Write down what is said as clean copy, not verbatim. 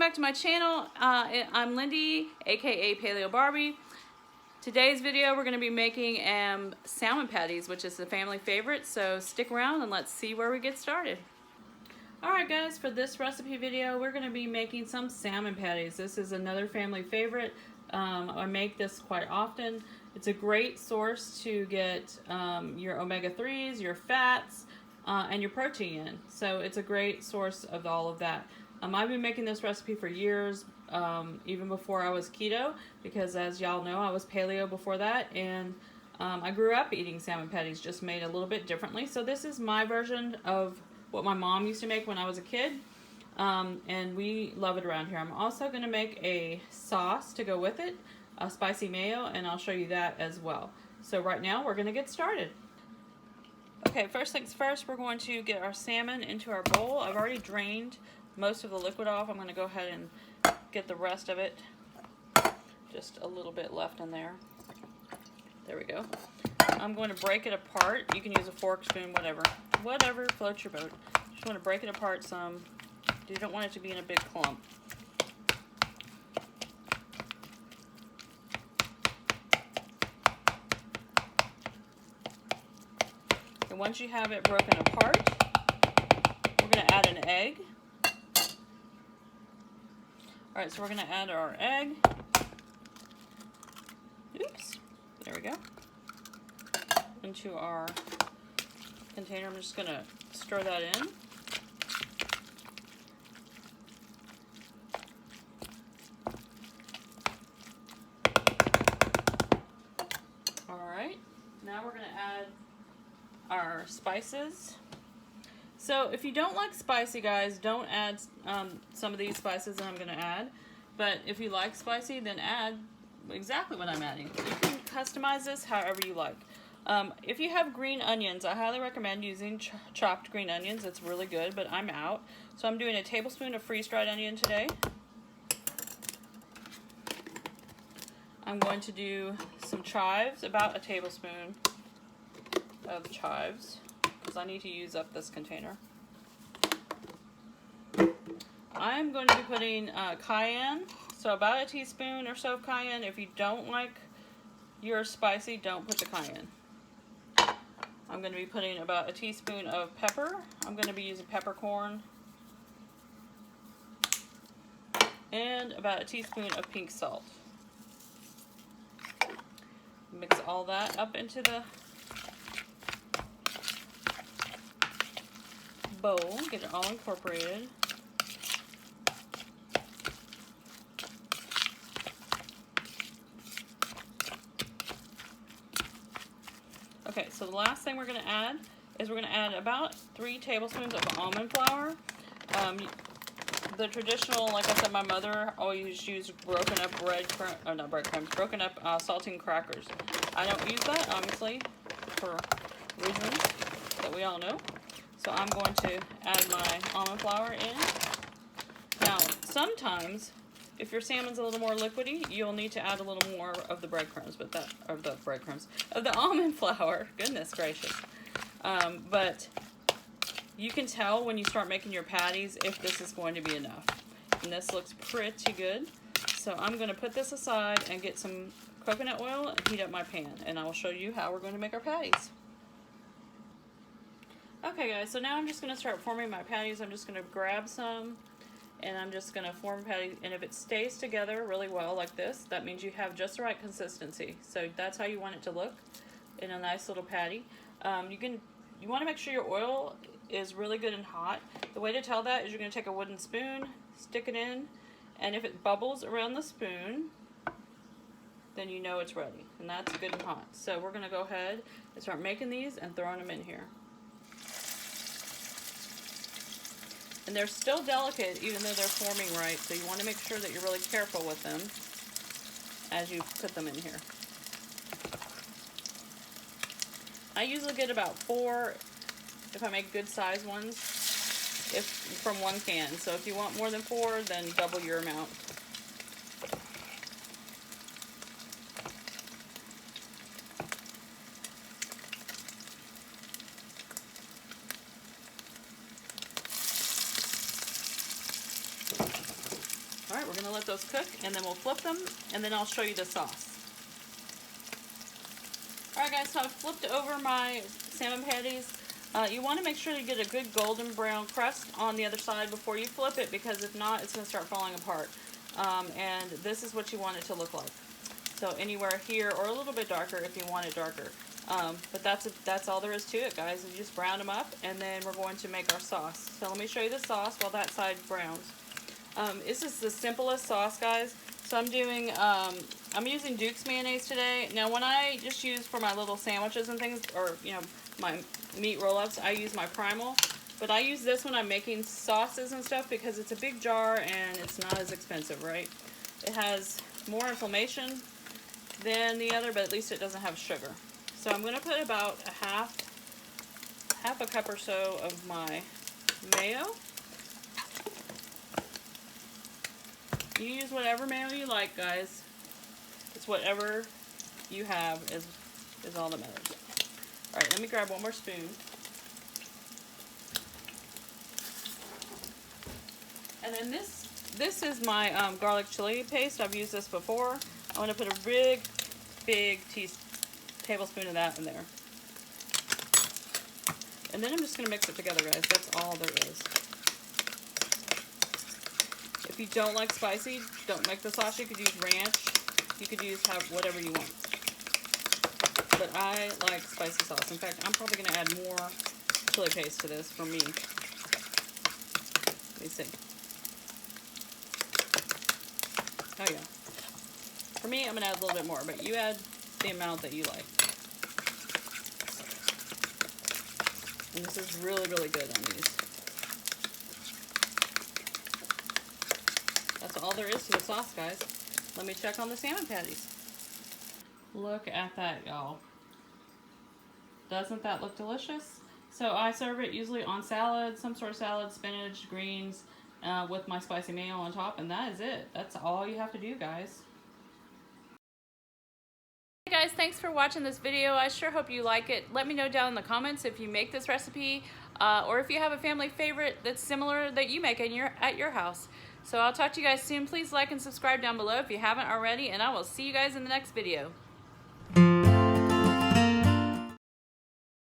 back to my channel. I'm Lindy, aka Paleobarbie. Today's video we're going to be making salmon patties, which is the family favorite, so stick around and let's see where we get started. Alright guys, for this recipe video we're going to be making some salmon patties. This is another family favorite. I make this quite often. It's a great source to get your omega-3s, your fats, and your protein in. So it's a great source of all of that. I've been making this recipe for years, even before I was keto, because as y'all know, I was paleo before that, and I grew up eating salmon patties, just made a little bit differently. So this is my version of what my mom used to make when I was a kid, and we love it around here. I'm also going to make a sauce to go with it, a spicy mayo, and I'll show you that as well. So right now, we're going to get started. Okay, first things first, we're going to get our salmon into our bowl. I've already drained most of the liquid off. I'm going to go ahead and get the rest of it. Just a little bit left in there. There we go. I'm going to break it apart. You can use a fork, spoon, whatever floats your boat. Just want to break it apart some. You don't want it to be in a big clump. And once you have it broken apart, we're going to add an egg. Alright, so we're going to add our egg. Oops, there we go. Into our container. I'm just going to stir that in. Alright, now we're going to add our spices. So if you don't like spicy, guys, don't add some of these spices that I'm going to add. But if you like spicy, then add exactly what I'm adding. You can customize this however you like. If you have green onions, I highly recommend using chopped green onions. It's really good, but I'm out. So I'm doing a tablespoon of freeze-dried onion today. I'm going to do some chives, about a tablespoon of chives, because I need to use up this container. I'm going to be putting cayenne, so about a teaspoon or so of cayenne. If you don't like yours spicy, don't put the cayenne. I'm going to be putting about a teaspoon of pepper. I'm going to be using peppercorn. And about a teaspoon of pink salt. Mix all that up into the bowl, get it all incorporated. Okay, so the last thing we're going to add is we're going to add about 3 tablespoons of almond flour. The traditional, like I said, my mother always used broken up broken up saltine crackers. I don't use that, obviously, for reasons that we all know. So I'm going to add my almond flour in. Now, sometimes, if your salmon's a little more liquidy, you'll need to add a little more of the breadcrumbs, of the almond flour. Goodness gracious. But you can tell when you start making your patties if this is going to be enough. And this looks pretty good. So I'm going to put this aside and get some coconut oil and heat up my pan. And I will show you how we're going to make our patties. Okay guys, so now I'm just going to start forming my patties. I'm just going to grab some and I'm just going to form patties. And if it stays together really well like this, that means you have just the right consistency. So that's how you want it to look in a nice little patty. You want to make sure your oil is really good and hot. The way to tell that is you're going to take a wooden spoon, stick it in, and if it bubbles around the spoon, then you know it's ready. And that's good and hot. So we're going to go ahead and start making these and throwing them in here. And they're still delicate even though they're forming right, so you want to make sure that you're really careful with them as you put them in here. I usually get about 4 if I make good size ones from one can. So if you want more than 4, then double your amount. let those cook, and then we'll flip them, and then I'll show you the sauce. Alright guys, so I've flipped over my salmon patties. You want to make sure you get a good golden brown crust on the other side before you flip it, because if not, it's going to start falling apart. And this is what you want it to look like. So anywhere here, or a little bit darker if you want it darker. But that's all there is to it, guys. You just brown them up, and then we're going to make our sauce. So let me show you the sauce while that side browns. This is the simplest sauce, guys. So I'm doing, I'm using Duke's mayonnaise today. Now when I just use for my little sandwiches and things, or you know, my meat roll-ups, I use my Primal. But I use this when I'm making sauces and stuff because it's a big jar and it's not as expensive, right? It has more inflammation than the other, but at least it doesn't have sugar. So I'm going to put about a half a cup or so of my mayo. You use whatever mayo you like, guys. It's whatever you have is all that matters. Alright, let me grab one more spoon. And then this is my garlic chili paste. I've used this before. I'm going to put a big tablespoon of that in there. And then I'm just going to mix it together, guys. That's all there is. If you don't like spicy, don't make the sauce. You could use ranch. You could use whatever you want. But I like spicy sauce. In fact, I'm probably going to add more chili paste to this for me. Let me see. Oh yeah. For me, I'm going to add a little bit more, but you add the amount that you like. And this is really, really good on these. That's all there is to the sauce, guys. Let me check on the salmon patties. Look at that, y'all. Doesn't that look delicious? So I serve it usually on salad, some sort of salad, spinach, greens, with my spicy mayo on top, and that is it. That's all you have to do, guys. Hey guys, thanks for watching this video. I sure hope you like it. Let me know down in the comments if you make this recipe, or if you have a family favorite that's similar that you make at your house. So I'll talk to you guys soon. Please like and subscribe down below if you haven't already, and I will see you guys in the next video.